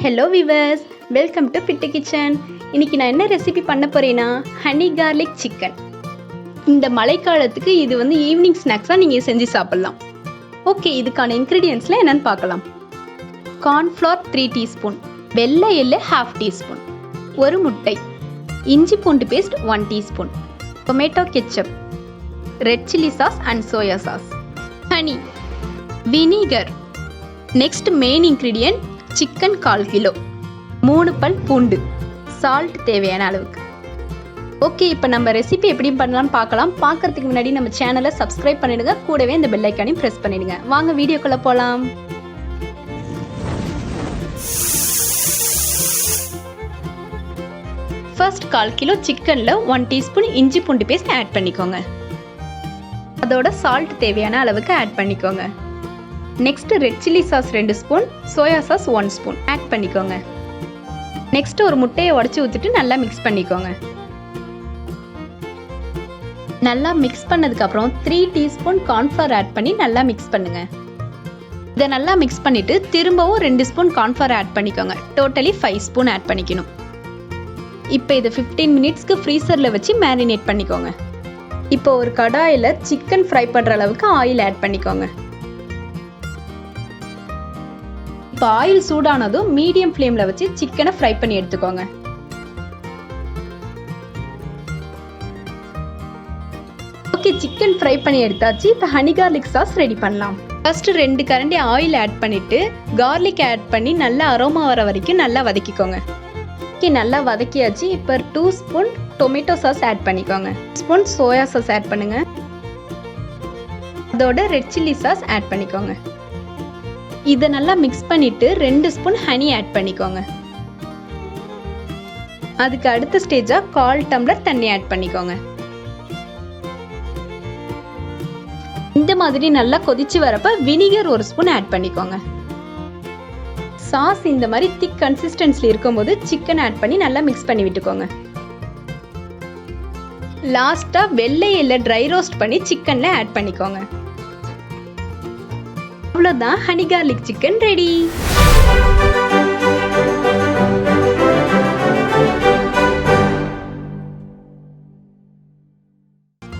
Hello viewers, welcome to bit kitchen. இன்னைக்கு நான் என்ன ரெசிபி பண்ண போறேன்னா ஹனி கார்லிக் சிக்கன். இந்த மழைக்காலத்துக்கு இது ஈவினிங் ஸ்நாக்ஸாக நீங்கள் செஞ்சு சாப்பிட்லாம். ஓகே, இதுக்கான இன்க்ரீடியன்ட்ஸ்லாம் என்னென்னு பார்க்கலாம். கார்ன்ஃப்ளவர் 3 டீஸ்பூன், வெள்ளை எள்ளு 1/2 டீஸ்பூன், ஒரு முட்டை, இஞ்சி பூண்டு paste 1 teaspoon, tomato ketchup, red chilli sauce and soya sauce, honey, vinegar. Next main ingredient chicken 1/4 kilo, 3 பல் பூண்டு, சால்ட் தேவையான அளவுக்கு. ஓகே, இப்போ நம்ம ரெசிபி எப்படி பண்ணலாம்னு பார்க்கலாம். பார்க்கறதுக்கு முன்னாடி நம்ம சேனலை சப்ஸ்கிரைப் பண்ணிடுங்க, கூடவே இந்த பெல் ஐக்கானையும் ப்ரெஸ் பண்ணிடுங்க. வாங்க வீடியோக்குள்ள போகலாம். ஃபர்ஸ்ட் 1/4 கிலோ சிக்கனில் 1 டீஸ்பூன் இஞ்சி பூண்டு பேஸ்ட் ஆட் பண்ணிக்கோங்க. அதோட சால்ட் தேவையான அளவுக்கு ஆட் பண்ணிக்கோங்க. Next red chilli sauce 2 spoon, soya sauce 1 spoon add பண்ணிக்கோங்க. நெக்ஸ்ட் ஒரு முட்டையை உடைச்சி ஊற்றிட்டு நல்லா மிக்ஸ் பண்ணிக்கோங்க. நல்லா மிக்ஸ் பண்ணதுக்கப்புறம் 3 டீஸ்பூன் கார்ன்ஃப்ளவர் ஆட் பண்ணி நல்லா மிக்ஸ் பண்ணுங்க. இதை நல்லா மிக்ஸ் பண்ணிட்டு திரும்பவும் 2 ஸ்பூன் கார்ன்ஃப்ளவர் ஆட் பண்ணிக்கோங்க. டோட்டலி 5 ஸ்பூன் ஆட் பண்ணிக்கணும். இப்போ இதை 15 மினிட்ஸ்க்கு ஃப்ரீசரில் வச்சு மேரினேட் பண்ணிக்கோங்க. இப்போ ஒரு கடாயில் சிக்கன் ஃப்ரை பண்ணுற அளவுக்கு ஆயில் ஆட் பண்ணிக்கோங்க. இப்போ ஆயில் சூடானதும் மீடியம் ஃப்ளேமில் வச்சு சிக்கனை ஃப்ரை பண்ணி எடுத்துக்கோங்க. ஓகே, சிக்கன் ஃப்ரை பண்ணி எடுத்தாச்சு. இப்போ ஹனி கார்லிக் சாஸ் ரெடி பண்ணலாம். ஃபர்ஸ்ட் 2 கரண்டி ஆயில் ஆட் பண்ணிட்டு கார்லிக் ஆட் பண்ணி நல்லா அரோமா வர வரைக்கும் நல்லா வதக்கிக்கோங்க. ஓகே, நல்லா வதக்கியாச்சு. இப்போ 2 ஸ்பூன் டொமேட்டோ சாஸ் ஆட் பண்ணிக்கோங்க. ஸ்பூன் சோயா சாஸ் ஆட் பண்ணுங்க. அதோட ரெட் சில்லி சாஸ் ஆட் பண்ணிக்கோங்க. இதை நல்லா மிக்ஸ் பண்ணிட்டு 2 ஸ்பூன் ஹனி ஆட் பண்ணிக்கோங்க. அதுக்கு அடுத்த ஸ்டேஜா 1/4 டம்ளர் தண்ணி ஆட் பண்ணிக்கோங்க. இந்த மாதிரி நல்லா கொதிச்சு வரப்ப வினிகர் 1 ஸ்பூன் ஆட் பண்ணிக்கோங்க. சாஸ் இந்த மாதிரி திக் கன்சிஸ்டன்சில இருக்கும்போது சிக்கன் ஆட் பண்ணி நல்லா மிக்ஸ் பண்ணி விட்டுக்கோங்க. லாஸ்டா வெள்ளை எள்ளை ட்ரை ரோஸ்ட் பண்ணி சிக்கன்ல ஆட் பண்ணிக்கோங்க. அவ்வளோதான், ஹனி கார்லிக் சிக்கன் ரெடி.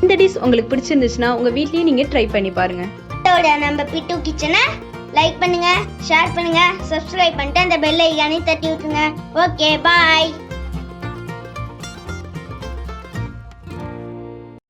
இந்த டிஷ் உங்களுக்கு பிடிச்சிருந்துச்சுன்னா உங்க வீட்லயே நீங்க ட்ரை பண்ணி பாருங்க. நம்ம பிட்டு கிச்சனை லைக் பண்ணுங்க, ஷேர் பண்ணுங்க, சப்ஸ்கிரைப் பண்ணிட்டு அந்த பெல் ஐகானை தட்டி விட்டுருங்க. ஓகே, பாய்.